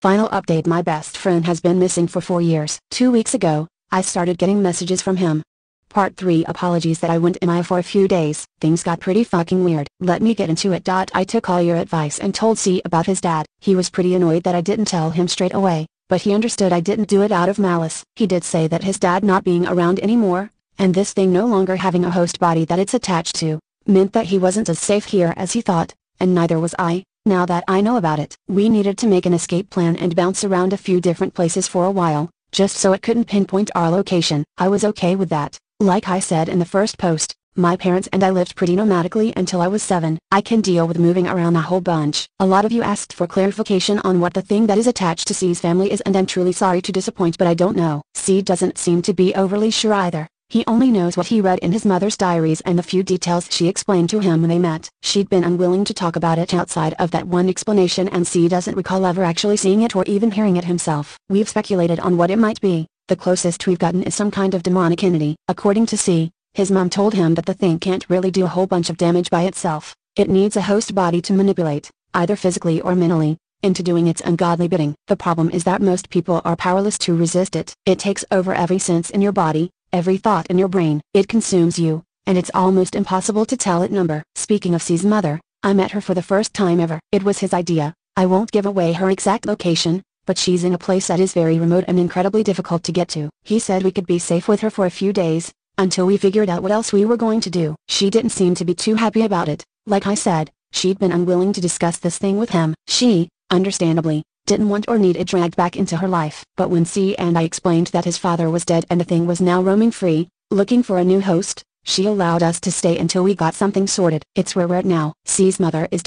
Final update: my best friend has been missing for 4 years. 2 weeks ago, I started getting messages from him. Part 3: apologies that I went MIA for a few days. Things got pretty fucking weird. Let me get into it. I took all your advice and told C about his dad. He was pretty annoyed that I didn't tell him straight away, but he understood I didn't do it out of malice. He did say that his dad not being around anymore, and this thing no longer having a host body that it's attached to, meant that he wasn't as safe here as he thought, and neither was I. Now that I know about it, we needed to make an escape plan and bounce around a few different places for a while, just so it couldn't pinpoint our location. I was okay with that. Like I said in the first post, my parents and I lived pretty nomadically until I was 7. I can deal with moving around a whole bunch. A lot of you asked for clarification on what the thing that is attached to C's family is, and I'm truly sorry to disappoint, but I don't know. C doesn't seem to be overly sure either. He only knows what he read in his mother's diaries and the few details she explained to him when they met. She'd been unwilling to talk about it outside of that one explanation, and C doesn't recall ever actually seeing it or even hearing it himself. We've speculated on what it might be. The closest we've gotten is some kind of demonic entity. According to C, his mom told him that the thing can't really do a whole bunch of damage by itself. It needs a host body to manipulate, either physically or mentally, into doing its ungodly bidding. The problem is that most people are powerless to resist it. It takes over every sense in your body, every thought in your brain. It consumes you, and it's almost impossible to tell it number. Speaking of C's mother, I met her for the first time ever. It was his idea. I won't give away her exact location, but she's in a place that is very remote and incredibly difficult to get to. He said we could be safe with her for a few days, until we figured out what else we were going to do. She didn't seem to be too happy about it. Like I said, she'd been unwilling to discuss this thing with him. She, understandably, didn't want or need it dragged back into her life. But when C and I explained that his father was dead and the thing was now roaming free, looking for a new host, she allowed us to stay until we got something sorted. It's where we're at now. C's mother is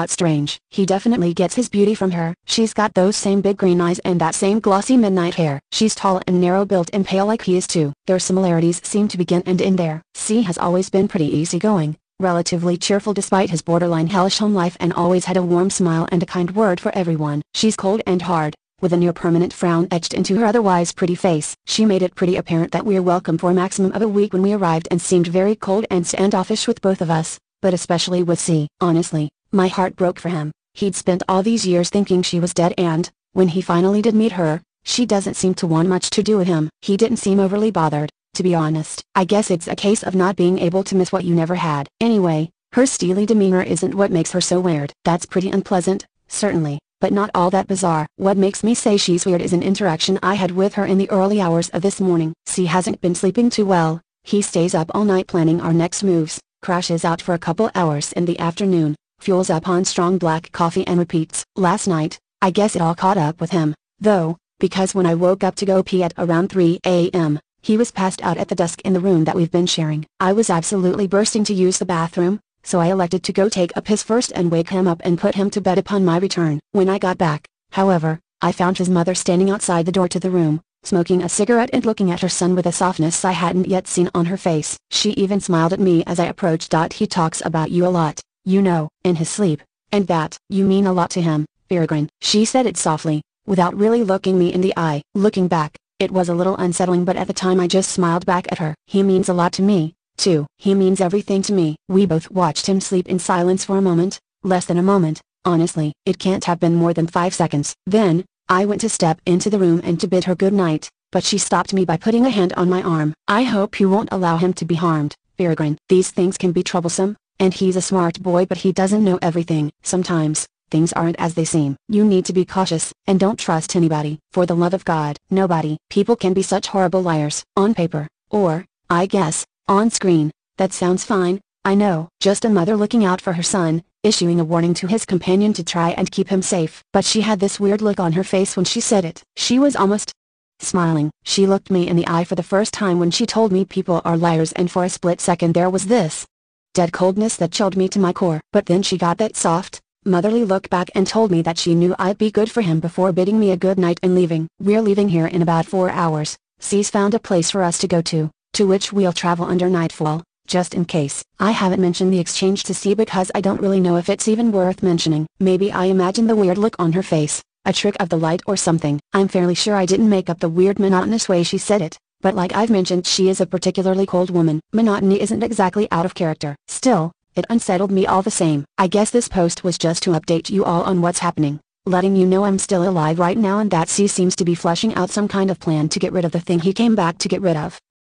strange. He definitely gets his beauty from her. She's got those same big green eyes and that same glossy midnight hair. She's tall and narrow built and pale like he is too. Their similarities seem to begin and end there. C has always been pretty easygoing, relatively cheerful despite his borderline hellish home life, and always had a warm smile and a kind word for everyone. She's cold and hard, with a near-permanent frown etched into her otherwise pretty face. She made it pretty apparent that we're welcome for a maximum of a week when we arrived, and seemed very cold and standoffish with both of us, but especially with C. Honestly, my heart broke for him. He'd spent all these years thinking she was dead, and, when he finally did meet her, she doesn't seem to want much to do with him. He didn't seem overly bothered, to be honest. I guess it's a case of not being able to miss what you never had. Anyway, her steely demeanor isn't what makes her so weird. That's pretty unpleasant, certainly, but not all that bizarre. What makes me say she's weird is an interaction I had with her in the early hours of this morning. C hasn't been sleeping too well. He stays up all night planning our next moves, crashes out for a couple hours in the afternoon, fuels up on strong black coffee and repeats. Last night, I guess it all caught up with him, though, because when I woke up to go pee at around 3 a.m., he was passed out at the desk in the room that we've been sharing. I was absolutely bursting to use the bathroom, so I elected to go take a piss first and wake him up and put him to bed upon my return. When I got back, however, I found his mother standing outside the door to the room, smoking a cigarette and looking at her son with a softness I hadn't yet seen on her face. She even smiled at me as I approached. He talks about you a lot, you know, in his sleep, and that you mean a lot to him, Peregrine. She said it softly, without really looking me in the eye. Looking back, it was a little unsettling, but at the time I just smiled back at her. He means a lot to me, too. He means everything to me. We both watched him sleep in silence for a moment, less than a moment, honestly. It can't have been more than 5 seconds. Then, I went to step into the room and to bid her good night, but she stopped me by putting a hand on my arm. I hope you won't allow him to be harmed, Peregrine. These things can be troublesome, and he's a smart boy, but he doesn't know everything. Sometimes, things aren't as they seem. You need to be cautious, and don't trust anybody. For the love of God, nobody. People can be such horrible liars. On paper, or, I guess, on screen. That sounds fine, I know. Just a mother looking out for her son, issuing a warning to his companion to try and keep him safe. But she had this weird look on her face when she said it. She was almost smiling. She looked me in the eye for the first time when she told me people are liars, and for a split second there was this dead coldness that chilled me to my core. But then she got that soft, motherly look back and told me that she knew I'd be good for him before bidding me a good night and leaving. We're leaving here in about 4 hours. C's found a place for us to go to which we'll travel under nightfall, just in case. I haven't mentioned the exchange to C because I don't really know if it's even worth mentioning. Maybe I imagine the weird look on her face, a trick of the light or something. I'm fairly sure I didn't make up the weird monotonous way she said it, but like I've mentioned, she is a particularly cold woman. Monotony isn't exactly out of character. Still, it unsettled me all the same. I guess this post was just to update you all on what's happening. letting you know I'm still alive right now and that C seems to be fleshing out some kind of plan to get rid of the thing he came back to get rid of.